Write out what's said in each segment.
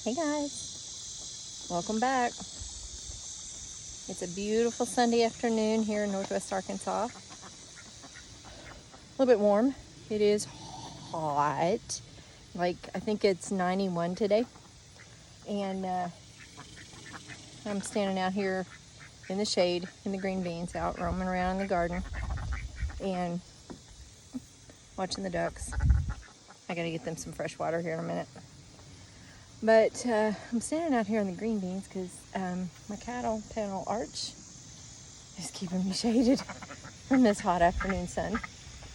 Hey guys, welcome back. It's a beautiful Sunday afternoon here in Northwest Arkansas. A little bit warm. It is hot. I think it's 91 today. And I'm standing out here in the shade in the green beans, out roaming around in the garden and watching the ducks. I gotta get them some fresh water here in a minute. But I'm standing out here in the green beans because my cattle panel arch is keeping me shaded from this hot afternoon sun.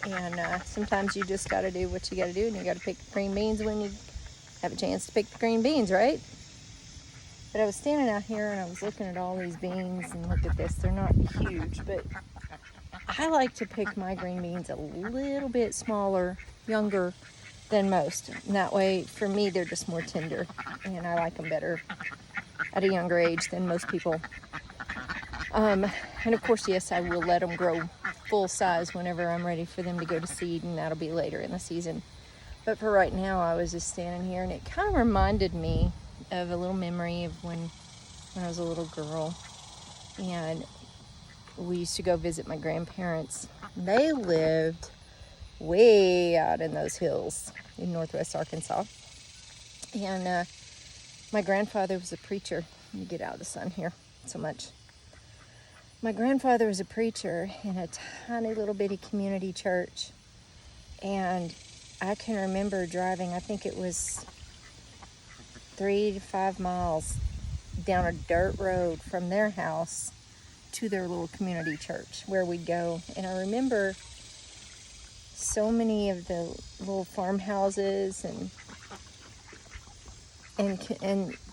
And sometimes you just got to do what you got to do, and you got to pick the green beans when you have a chance to pick the green beans, right? But I was standing out here and I was looking at all these beans, and look at this. They're not huge, but I like to pick my green beans a little bit smaller, younger than most. And that way, for me, they're just more tender, and I like them better at a younger age than most people. And of course, yes, I will let them grow full size whenever I'm ready for them to go to seed, and that'll be later in the season. But for right now, I was just standing here, and it kind of reminded me of a little memory of when I was a little girl, and we used to go visit my grandparents. They lived way out in those hills in Northwest Arkansas, and my grandfather was a preacher. Let me get out of the sun here so much. My grandfather was a preacher in a tiny little bitty community church, and I can remember driving, I think it was 3 to 5 miles down a dirt road from their house to their little community church where we'd go. And I remember so many of the little farmhouses and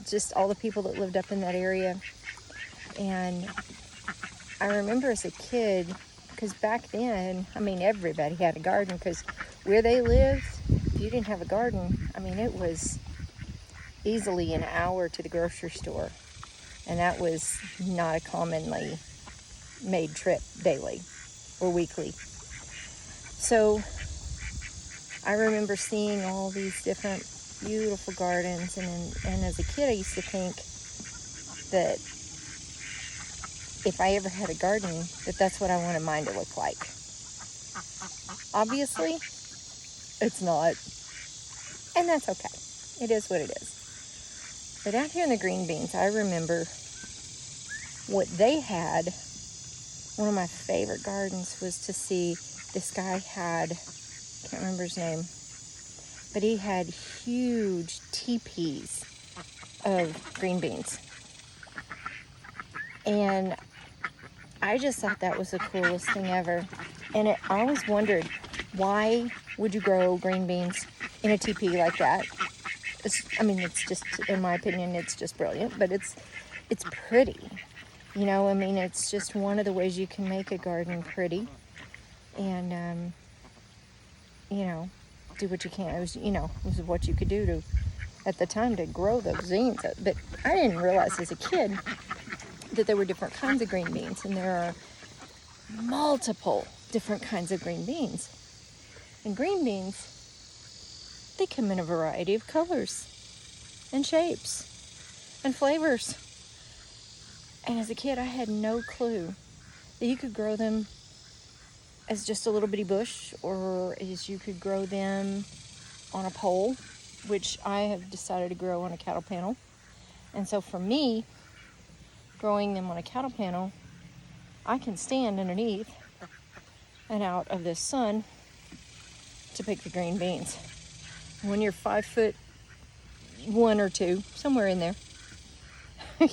just all the people that lived up in that area. And I remember as a kid, because back then, everybody had a garden, because where they lived, if you didn't have a garden, it was easily an hour to the grocery store. And that was not a commonly made trip daily or weekly. So I remember seeing all these different beautiful gardens, and as a kid I used to think that if I ever had a garden, that's what I wanted mine to look like. Obviously, it's not, and that's okay. It is what it is. But out here in the green beans, I remember what they had. One of my favorite gardens was to see this guy had, can't remember his name, but he had huge teepees of green beans. And I just thought that was the coolest thing ever. And I always wondered, why would you grow green beans in a teepee like that? It's just, in my opinion, it's just brilliant, but it's pretty. It's just one of the ways you can make a garden pretty. And, do what you can. It was what you could do at the time to grow those beans. But I didn't realize as a kid that there were different kinds of green beans, and there are multiple different kinds of green beans. And green beans, they come in a variety of colors and shapes and flavors. And as a kid, I had no clue that you could grow them as just a little bitty bush, or as you could grow them on a pole, which I have decided to grow on a cattle panel. And so for me, growing them on a cattle panel, I can stand underneath and out of this sun to pick the green beans. When you're 5'1" or 2, somewhere in there, a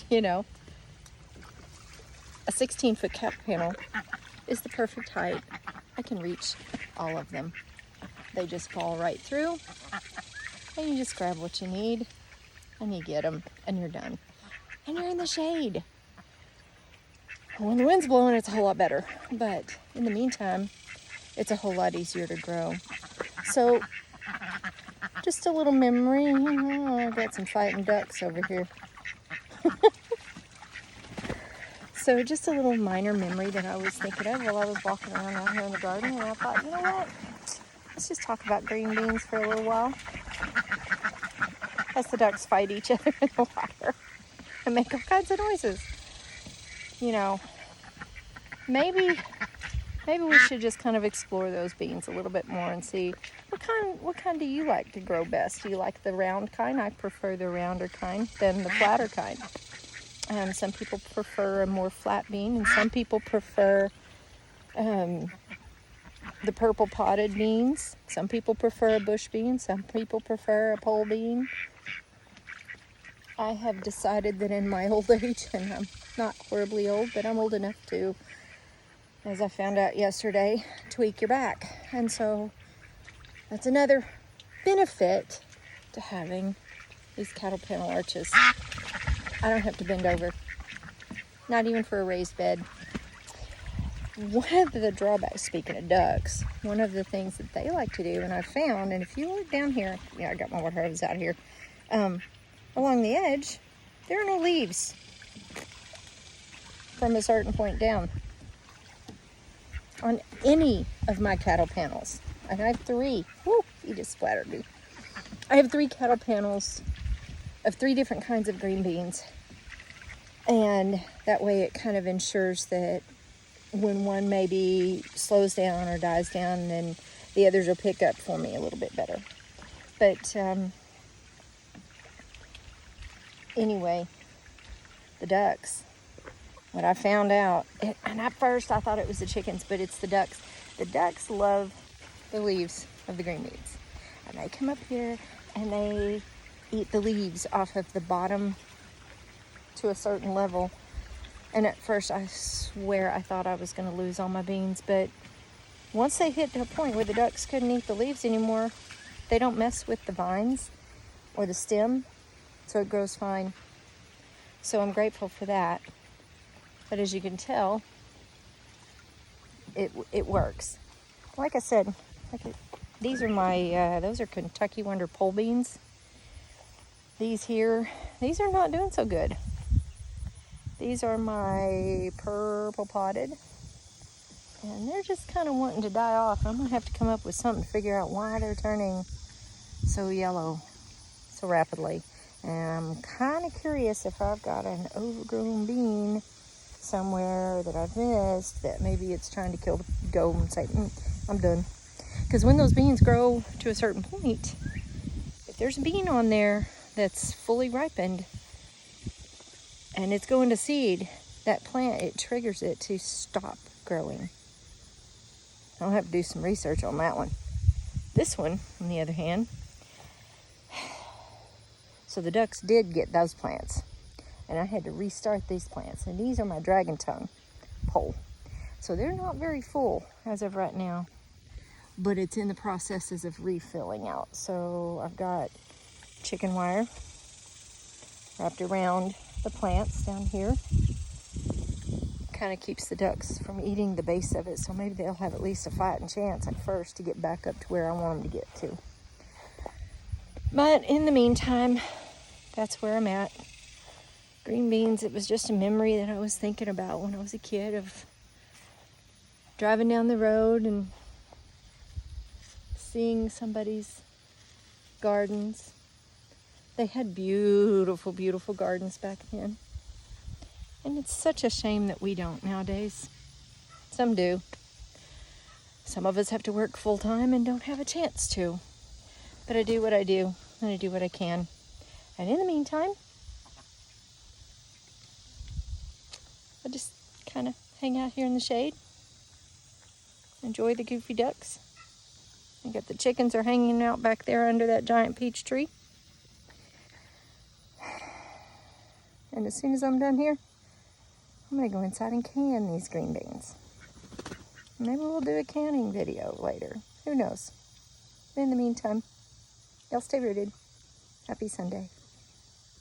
16-foot cattle panel is the perfect height. I can reach all of them. They just fall right through, and you just grab what you need, and you get them, and you're done. And you're in the shade. When the wind's blowing, it's a whole lot better. But in the meantime, it's a whole lot easier to grow. So, just a little memory. I've got some fighting ducks over here. So just a little minor memory that I was thinking of while I was walking around out here in the garden. And I thought, you know what? Let's just talk about green beans for a little while. as the ducks fight each other in the water and make all kinds of noises. You know, maybe we should just kind of explore those beans a little bit more and see what kind do you like to grow best? Do you like the round kind? I prefer the rounder kind than the flatter kind. Some people prefer a more flat bean, and some people prefer the purple potted beans. Some people prefer a bush bean. Some people prefer a pole bean. I have decided that in my old age, and I'm not horribly old, but I'm old enough to, as I found out yesterday, tweak your back. And so that's another benefit to having these cattle panel arches. I don't have to bend over, not even for a raised bed. One of the drawbacks, speaking of ducks, one of the things that they like to do, and I found, and if you look down here, yeah, I got my water hose out here, along the edge, there are no leaves from a certain point down on any of my cattle panels. And I have 3. Woo, he just splattered me. I have 3 cattle panels of 3 different kinds of green beans. And that way it kind of ensures that when one maybe slows down or dies down, then the others will pick up for me a little bit better. But anyway, the ducks. What I found out, and at first I thought it was the chickens, but it's the ducks. The ducks love the leaves of the green beans. And they come up here and they eat the leaves off of the bottom to a certain level. And at first I swear I thought I was going to lose all my beans, but once they hit a point where the ducks couldn't eat the leaves anymore, they don't mess with the vines or the stem, so it grows fine. So I'm grateful for that. But as you can tell, it works. Like I said, these are my, those are Kentucky Wonder pole beans. These here, these are not doing so good. These are my purple potted. And they're just kind of wanting to die off. I'm going to have to come up with something to figure out why they're turning so yellow so rapidly. And I'm kind of curious if I've got an overgrown bean somewhere that I've missed, that maybe it's trying to go and say, I'm done. Because when those beans grow to a certain point, if there's a bean on there that's fully ripened and it's going to seed, that plant, it triggers it to stop growing. I'll have to do some research on that one. This one, on the other hand, so the ducks did get those plants. And I had to restart these plants. And these are my dragon tongue pole. So they're not very full as of right now. But it's in the processes of refilling out. So I've got chicken wire wrapped around the plants down here. Kind of keeps the ducks from eating the base of it. So maybe they'll have at least a fighting chance at first to get back up to where I want them to get to. But in the meantime, that's where I'm at. Green beans, it was just a memory that I was thinking about when I was a kid, of driving down the road and seeing somebody's gardens. They had beautiful, beautiful gardens back then. And it's such a shame that we don't nowadays. Some do. Some of us have to work full time and don't have a chance to. But I do what I do, and I do what I can. And in the meantime, I just kind of hang out here in the shade, enjoy the goofy ducks. I got the chickens are hanging out back there under that giant peach tree. And as soon as I'm done here, I'm going to go inside and can these green beans. Maybe we'll do a canning video later. Who knows? But in the meantime, y'all stay rooted. Happy Sunday.